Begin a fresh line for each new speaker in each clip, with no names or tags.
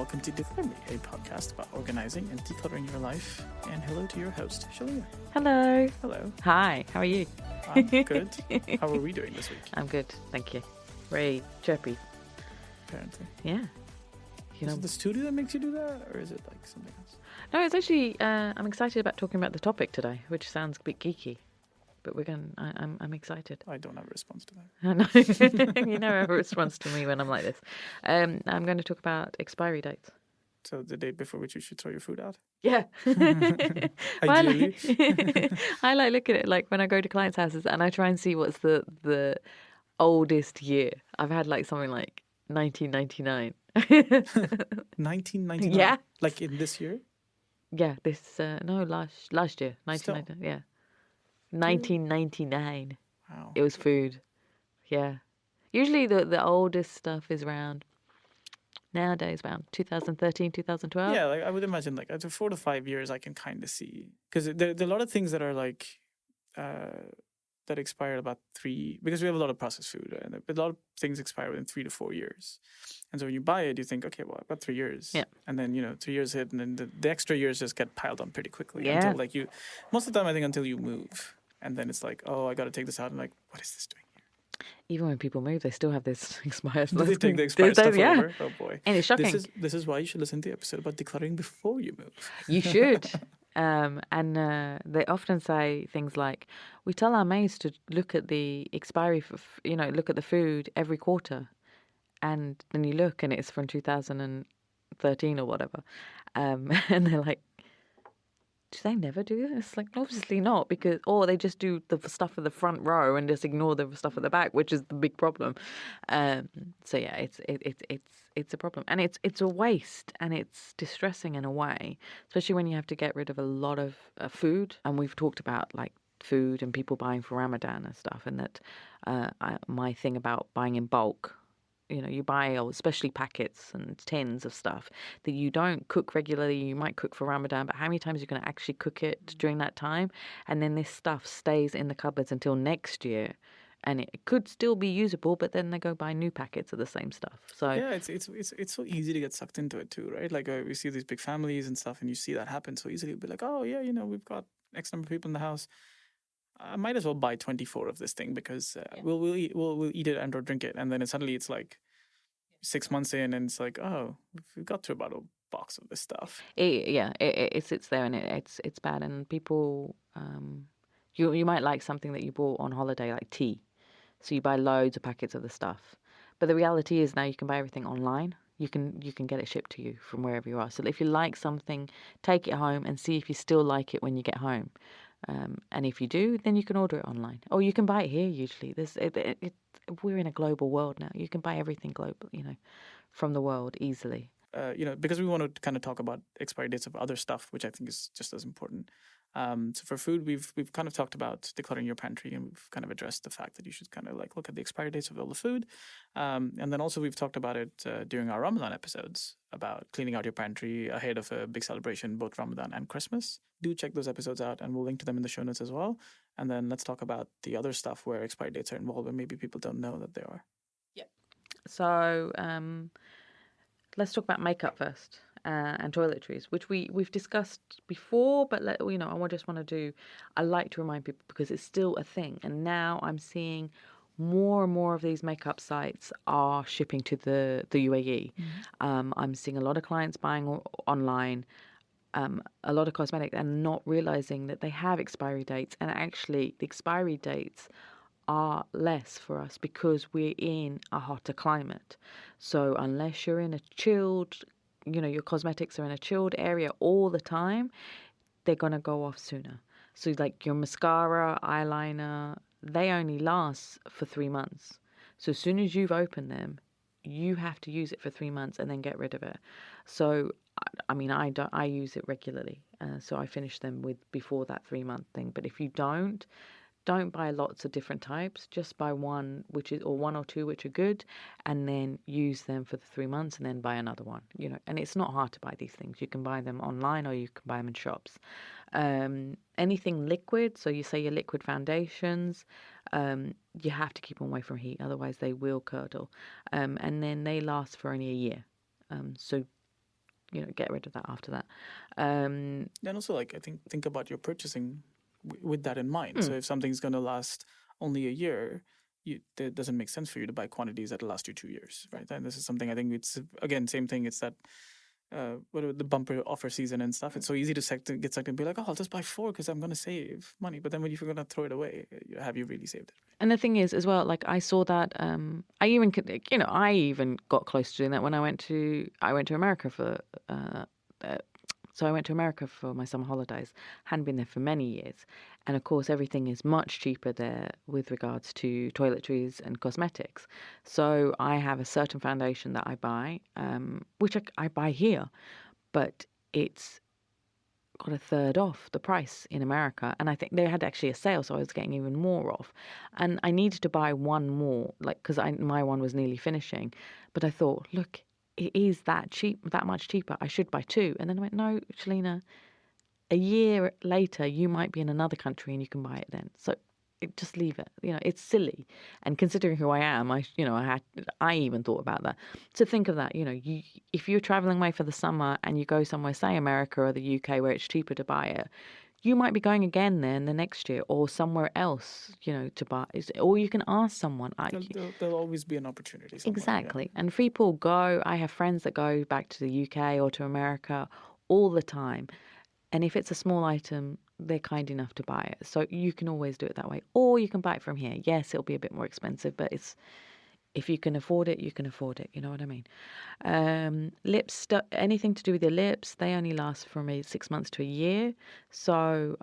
welcome to Decluttering, a podcast about organizing and decluttering your life. And hello to your host, Shelina.
Hello.
Hello.
Hi, how are you?
I'm good. How are we doing this week?
I'm good, thank you. Very chirpy.
Apparently.
Yeah.
Is it the studio that makes you do that, or is it like something else?
No, it's actually, I'm excited about talking about the topic today, which sounds a bit geeky. But I'm excited.
I don't have a response to that.
I know. You never have a response to me when I'm like this. I'm going to talk about expiry dates.
So the day before which you should throw your food out?
Yeah.
Ideally.
I like look at it like when I go to clients' houses and I try and see what's the oldest year. I've had like something like 1999.
1999?
Yeah.
Like in this year?
Yeah, last year, 1999. Yeah. 1999.
Wow.
It was food. Yeah. Usually the oldest stuff is around nowadays around 2013, 2012.
Yeah, like I would imagine like after 4 to 5 years I can kind of see, because there are a lot of things that are like that expire about 3, because we have a lot of processed food and a lot of things expire within 3 to 4 years. And so when you buy it, you think, okay, well, I've got 3 years.
Yeah.
And then, 3 years hit, and then the extra years just get piled on pretty quickly.
Yeah.
Until like most of the time I think until you move. And then it's like, oh, I got to take this out. And like, what is this doing here?
Even when people move, they still have this expired stuff.
Do they take the expired stuff over? Oh, boy.
And it's shocking.
This is why you should listen to the episode about decluttering before you move.
You should. They often say things like, we tell our maids to look at the expiry, look at the food every quarter. And then you look and it's from 2013 or whatever. And they're like, do they never do this? Like, obviously not, or they just do the stuff at the front row and just ignore the stuff at the back, which is the big problem. So yeah, it's a problem, and it's a waste, and it's distressing in a way, especially when you have to get rid of a lot of food. And we've talked about like food and people buying for Ramadan and stuff, and that my thing about buying in bulk. You buy especially packets and tins of stuff that you don't cook regularly. You might cook for Ramadan, but how many times are you going to actually cook it during that time? And then this stuff stays in the cupboards until next year, and it could still be usable, but then they go buy new packets of the same stuff. So
yeah, it's so easy to get sucked into it too, right? Like we see these big families and stuff, and you see that happen so easily. You'll be like, oh yeah, we've got X number of people in the house. I might as well buy 24 of this thing because we'll eat it and or drink it, and then suddenly it's like 6 months in, and it's like, oh, we've got through about a box of this stuff.
It sits there and it's bad, and people you might like something that you bought on holiday, like tea, so you buy loads of packets of the stuff. But the reality is now you can buy everything online. You can get it shipped to you from wherever you are. So if you like something, take it home and see if you still like it when you get home. And if you do, then you can order it online, or you can buy it here. Usually, we're in a global world now. You can buy everything global, from the world easily.
Because we want to kind of talk about expiry dates of other stuff, which I think is just as important. So for food, we've kind of talked about decluttering your pantry, and we've kind of addressed the fact that you should kind of like look at the expiry dates of all the food. And then also we've talked about it during our Ramadan episodes about cleaning out your pantry ahead of a big celebration, both Ramadan and Christmas. Do check those episodes out, and we'll link to them in the show notes as well. And then let's talk about the other stuff where expiry dates are involved, and maybe people don't know that they are.
Yeah. So let's talk about makeup first. And toiletries, which we've discussed before, but I like to remind people because it's still a thing. And now I'm seeing more and more of these makeup sites are shipping to the UAE. Mm-hmm. I'm seeing a lot of clients buying online, a lot of cosmetics, and not realizing that they have expiry dates. And actually, the expiry dates are less for us because we're in a hotter climate. So unless you're in a chilled, your cosmetics are in a chilled area all the time, they're going to go off sooner. So like your mascara, eyeliner, they only last for 3 months. So as soon as you've opened them, you have to use it for 3 months and then get rid of it. So, I use it regularly. So I finish them before that 3-month thing. But if you don't buy lots of different types. Just buy one or two which are good, and then use them for the 3 months, and then buy another one. And it's not hard to buy these things. You can buy them online, or you can buy them in shops. Anything liquid, so you say your liquid foundations, you have to keep them away from heat, otherwise they will curdle. And then they last for only a year. So get rid of that after that.
And also, like, I think about your purchasing with that in mind. So if something's going to last only a year, it doesn't make sense for you to buy quantities that last you 2 years, right? And this is something I think it's, again, same thing. It's that the bumper offer season and stuff. It's so easy to get sucked and be like, oh, I'll just buy 4 because I'm going to save money. But then when you're going to throw it away, have you really saved it?
And the thing is, as well, like I saw that. I even got close to doing that when I went to America for. So I went to America for my summer holidays. Hadn't been there for many years, and of course, everything is much cheaper there with regards to toiletries and cosmetics. So I have a certain foundation that I buy, which I buy here, but it's got a third off the price in America, and I think they had actually a sale, so I was getting even more off. And I needed to buy one more, like, because my one was nearly finishing. But I thought, look, it is that cheap, that much cheaper. I should buy 2. And then I went, no, Shelina, a year later you might be in another country and you can buy it then. So just leave it. It's silly. And considering who I am, I even thought about that. So think of that. If you're traveling away for the summer and you go somewhere, say America or the UK, where it's cheaper to buy it, you might be going again then the next year, or somewhere else, to buy. Or you can ask someone.
There'll always be an opportunity somewhere.
Exactly. Yeah. And people go. I have friends that go back to the UK or to America all the time. And if it's a small item, they're kind enough to buy it. So you can always do it that way. Or you can buy it from here. Yes, it'll be a bit more expensive, but if you can afford it, you can afford it. You know what I mean? Lips, anything to do with your lips, they only last from 6 months to a year. So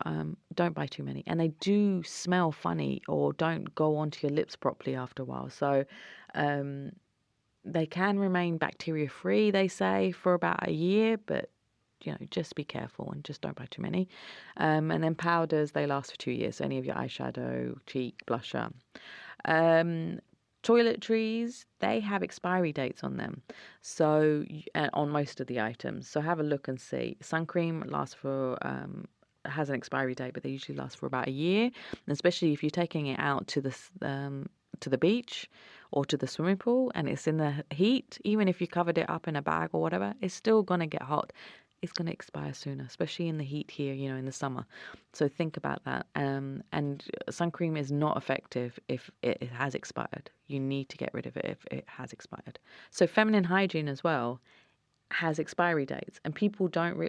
don't buy too many. And they do smell funny or don't go onto your lips properly after a while. So they can remain bacteria-free, they say, for about a year, but just be careful and just don't buy too many. And then powders, they last for 2 years. So any of your eyeshadow, cheek, blusher. Toiletries, they have expiry dates on them. So on most of the items. So have a look and see. Sun cream lasts for has an expiry date, but they usually last for about a year. And especially if you're taking it out to the beach or to the swimming pool and it's in the heat, even if you covered it up in a bag or whatever, it's still going to get hot. It's going to expire sooner, especially in the heat here, in the summer. So think about that. And sun cream is not effective if it has expired. You need to get rid of it if it has expired. So feminine hygiene as well has expiry dates, and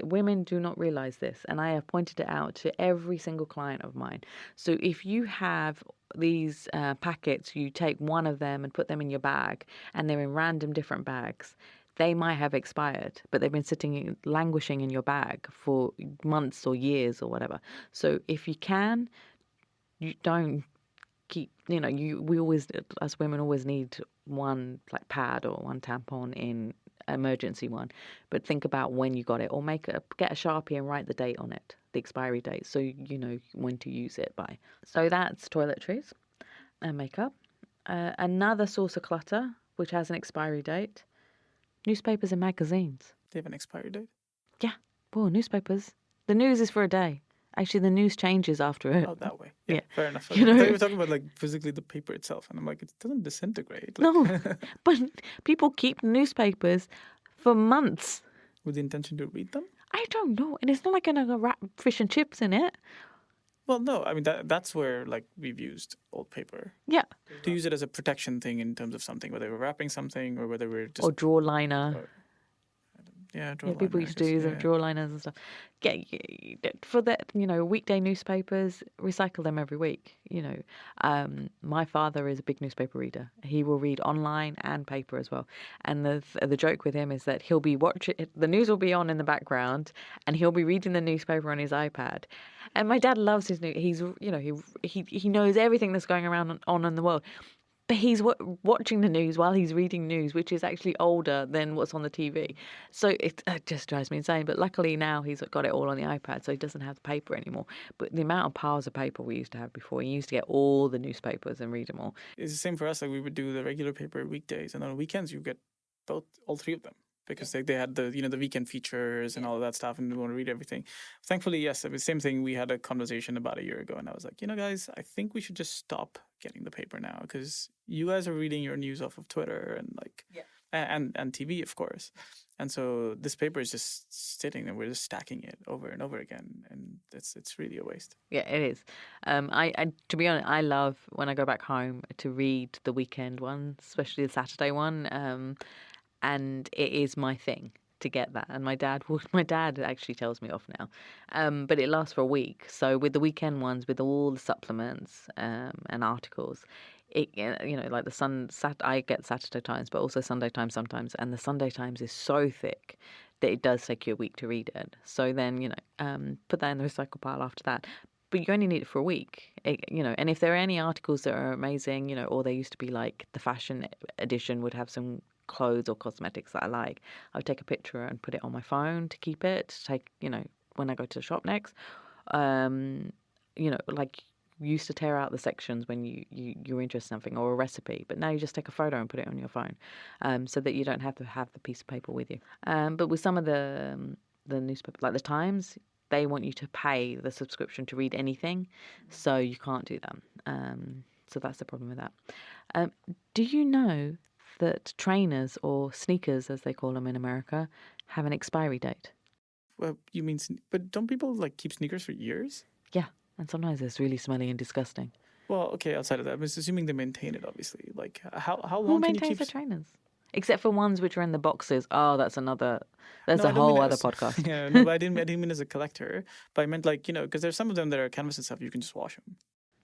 women do not realize this. And I have pointed it out to every single client of mine. So if you have these packets, you take one of them and put them in your bag, and they're in random different bags. They might have expired, but they've been languishing in your bag for months or years or whatever. So if you can, you don't keep, we always, as women, always need one like pad or one tampon in emergency one. But think about when you got it, or get a Sharpie and write the date on it, the expiry date, so you know when to use it by. So that's toiletries and makeup. Another source of clutter, which has an expiry date. Newspapers and magazines.
They have an expiry date?
Yeah. Well, newspapers. The news is for a day. Actually, the news changes after it.
Oh, that way. Yeah. Fair enough.
You know,
I thought you were talking about like physically the paper itself, and I'm like, it doesn't disintegrate. Like...
No, but people keep newspapers for months.
With the intention to read them?
I don't know. And it's not like going to wrap fish and chips in it.
Well, no. I mean, that's where like we've used old paper.
Yeah.
To use it as a protection thing in terms of something, whether we're wrapping something or whether we're just...
Or draw liner.
People
used to use drawer liners and stuff. For that, weekday newspapers, recycle them every week. My father is a big newspaper reader. He will read online and paper as well. And the joke with him is that he'll be watching, the news will be on in the background, and he'll be reading the newspaper on his iPad. And my dad loves his news. He's, he knows everything that's going around on in the world. But he's watching the news while he's reading news, which is actually older than what's on the TV. So it just drives me insane. But luckily now he's got it all on the iPad, so he doesn't have the paper anymore. But the amount of piles of paper we used to have before, he used to get all the newspapers and read them all.
It's the same for us. Like we would do the regular paper weekdays, and on weekends you get all 3 of them. Because they had the the weekend features and all of that stuff, and we want to read everything. Thankfully, yes, it was the same thing. We had a conversation about a year ago, and I was like, guys, I think we should just stop getting the paper now because you guys are reading your news off of Twitter, and and TV, of course. And so this paper is just sitting and we're just stacking it over and over again, and it's really a waste.
Yeah, it is. I to be honest, I love when I go back home to read the weekend one, especially the Saturday one. And it is my thing to get that. And my dad actually tells me off now, but it lasts for a week. So with the weekend ones, with all the supplements and articles, like I get Saturday Times, but also Sunday Times sometimes, and the Sunday Times is so thick that it does take you a week to read it. So then put that in the recycle pile after that. But you only need it for a week, and if there are any articles that are amazing, or they used to be like the fashion edition would have some clothes or cosmetics that I like, I would take a picture and put it on my phone to keep it, when I go to the shop next. Like you used to tear out the sections when you're interested in something or a recipe, but now you just take a photo and put it on your phone, so that you don't have to have the piece of paper with you. But with some of the newspapers, like the Times, they want you to pay the subscription to read anything, so you can't do that. So that's the problem with that. Do you know that trainers, or sneakers as they call them in America, have an expiry date?
Well, you mean, but don't people like keep sneakers for years?
Yeah, and sometimes it's really smelly and disgusting.
Well, okay, outside of that, I was assuming they maintain it, obviously. Like, how
Who
long can you
maintains
keep?
the trainers? Except for ones which are in the boxes. Oh, that's another. There's
No,
a
I don't mean
whole other
as
podcast.
yeah, no, but I didn't mean as a collector. But I meant like because there's some of them that are canvas and stuff. You can just wash them.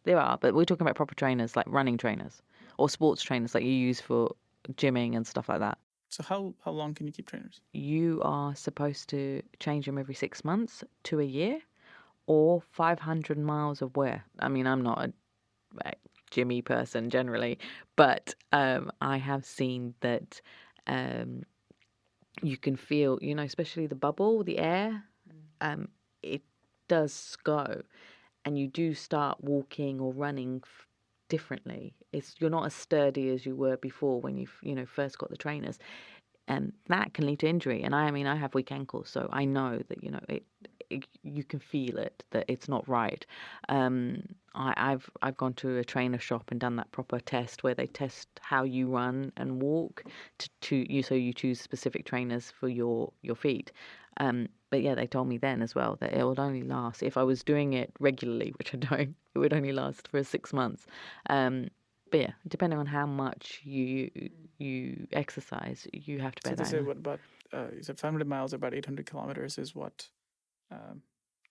There are, but we're talking about proper trainers, like running trainers or sports trainers, like you use for gymming and stuff like that.
So how long can you keep trainers?
You are supposed to change them every 6 months to a year, or 500 miles of wear. I mean, I'm not a gymmy person generally, but I have seen that you can feel, especially the bubble, the air, it does go, and you do start walking or running differently. You're not as sturdy as you were before when you first got the trainers, and that can lead to injury. And I mean, I have weak ankles, so I know that you can feel it, that it's not right. I've gone to a trainer shop and done that proper test where they test how you run and walk so you choose specific trainers for your feet. But yeah, they told me then as well that it would only last, if I was doing it regularly, which I don't, it would only last for 6 months. But yeah, depending on how much you exercise, you have to bear
So they
that
say
in mind.
what about you said 500 miles, about 800 kilometers is what um,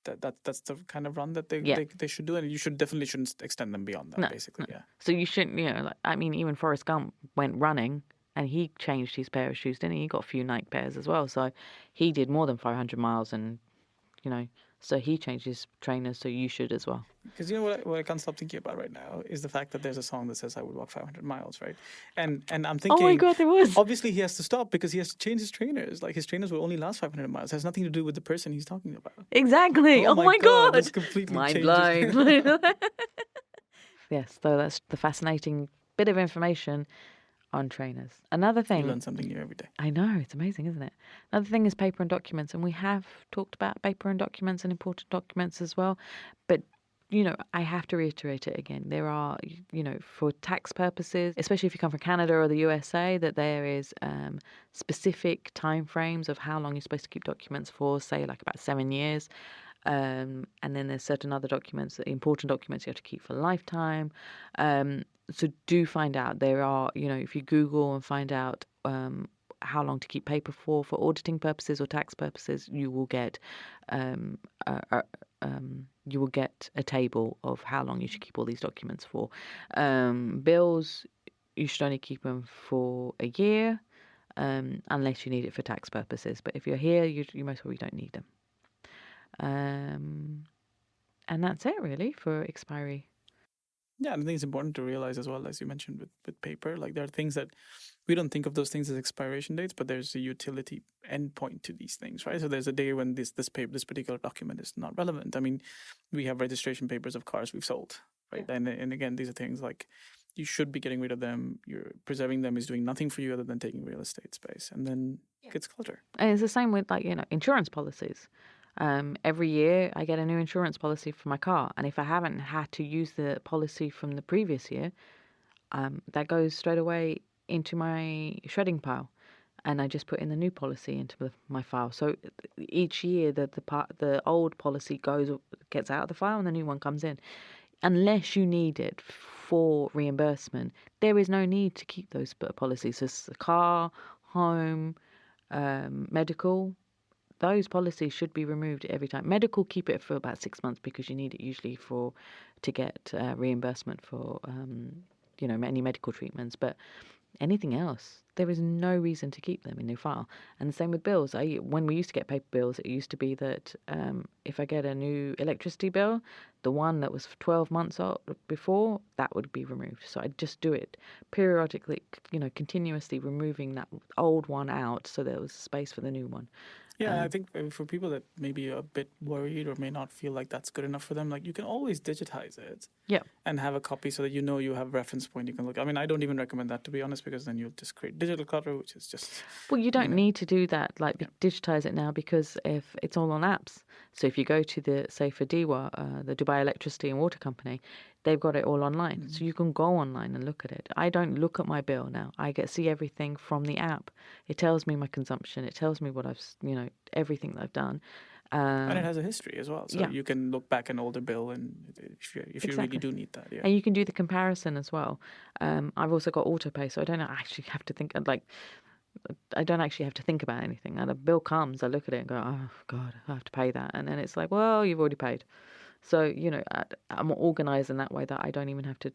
that's the kind of run that
Yeah.
they should do, and you definitely shouldn't extend them beyond that.
No,
Basically, yeah.
So you shouldn't, I mean, even Forrest Gump went running and he changed his pair of shoes, didn't he? He got a few Nike pairs as well. So he did more than 500 miles and, so he changed his trainers, so you should as well.
Because what I can't stop thinking about right now is the fact that there's a song that says I would walk 500 miles, right? And I'm thinking,
Oh my God, there was.
obviously he has to stop because he has to change his trainers. Like his trainers will only last 500 miles. It has nothing to do with the person he's talking about.
Exactly. Oh my God.
That's completely
Mind
changes.
blown. Yes, so that's the fascinating bit of information on trainers. Another
You
thing,
learn something new every day.
I know, it's amazing, isn't it? Another thing is paper and documents, and we have talked about paper and documents and important documents as well. But, I have to reiterate it again. There are, for tax purposes, especially if you come from Canada or the USA, that there is specific timeframes of how long you're supposed to keep documents for, say, like about 7 years. And then there's certain other documents, important documents you have to keep for a lifetime. So do find out. There are, if you Google and find out how long to keep paper for auditing purposes or tax purposes, you will get a table of how long you should keep all these documents for. Bills, you should only keep them for a year, unless you need it for tax purposes. But if you're here, you most probably don't need them. And that's it really for expiry.
Yeah, and I think it's important to realize as well, as you mentioned with paper, like there are things that we don't think of those things as expiration dates, but there's a utility endpoint to these things, right? So there's a day when this particular document is not relevant. I mean, we have registration papers of cars we've sold, right? Yeah. And again, these are things like you should be getting rid of them. You're preserving them is doing nothing for you other than taking real estate space, and then it gets clutter.
And it's the same with insurance policies. Every year I get a new insurance policy for my car, and if I haven't had to use the policy from the previous year, that goes straight away into my shredding pile. and I just put in the new policy into my file. So each year the old policy gets out of the file and the new one comes in. Unless you need it for reimbursement, there is no need to keep those policies. So car, home, medical, those policies should be removed every time. Medical, keep it for about 6 months because you need it usually to get reimbursement for any medical treatments. But anything else, there is no reason to keep them in your file. And the same with bills. When we used to get paper bills, it used to be that if I get a new electricity bill, the one that was 12 months old before, that would be removed. So I'd just do it periodically, continuously removing that old one out so there was space for the new one.
Yeah, I think for people that may be a bit worried or may not feel like that's good enough for them, like you can always digitize it and have a copy so that you have a reference point you can look. I mean, I don't even recommend that, to be honest, because then you'll just create digital clutter, which is just...
Well, you don't need to do that, digitize it now, because if it's all on apps. So if you go to say for DEWA, the Dubai Electricity and Water Company, they've got it all online. Mm-hmm. So you can go online and look at it. I don't look at my bill now. I see everything from the app. It tells me my consumption. It tells me what everything that I've done.
And it has a history as well. So you can look back an older bill and if you really do need that. Yeah.
And you can do the comparison as well. I've also got autopay, so I don't actually have to think about anything. And a bill comes, I look at it and go, oh, God, I have to pay that. And then it's like, well, you've already paid. So, I'm organised in that way that I don't even have to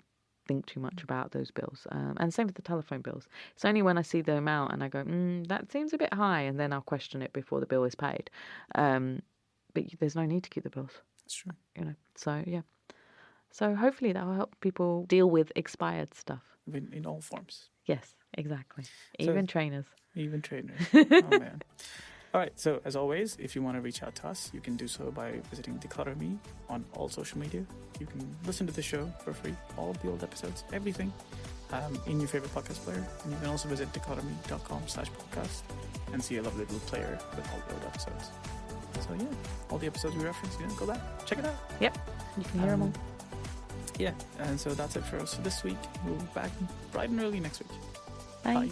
think too much about those bills. And same with the telephone bills. It's only when I see the amount and I go, that seems a bit high, and then I'll question it before the bill is paid. But there's no need to keep the bills.
That's true.
So, yeah. So hopefully that will help people deal with expired stuff.
In all forms.
Yes, exactly. Even trainers.
Even trainers. Oh, man. All right, so as always, if you want to reach out to us, you can do so by visiting Declutter Me on all social media. You can listen to the show for free, all of the old episodes, everything, in your favorite podcast player. And you can also visit declutterme.com/podcast and see a lovely little player with all the old episodes. So yeah, all the episodes we referenced, go back, check it out.
Yep, you can hear them all.
Yeah, and so that's it for us for this week. We'll be back bright and early next week.
Bye.
Bye.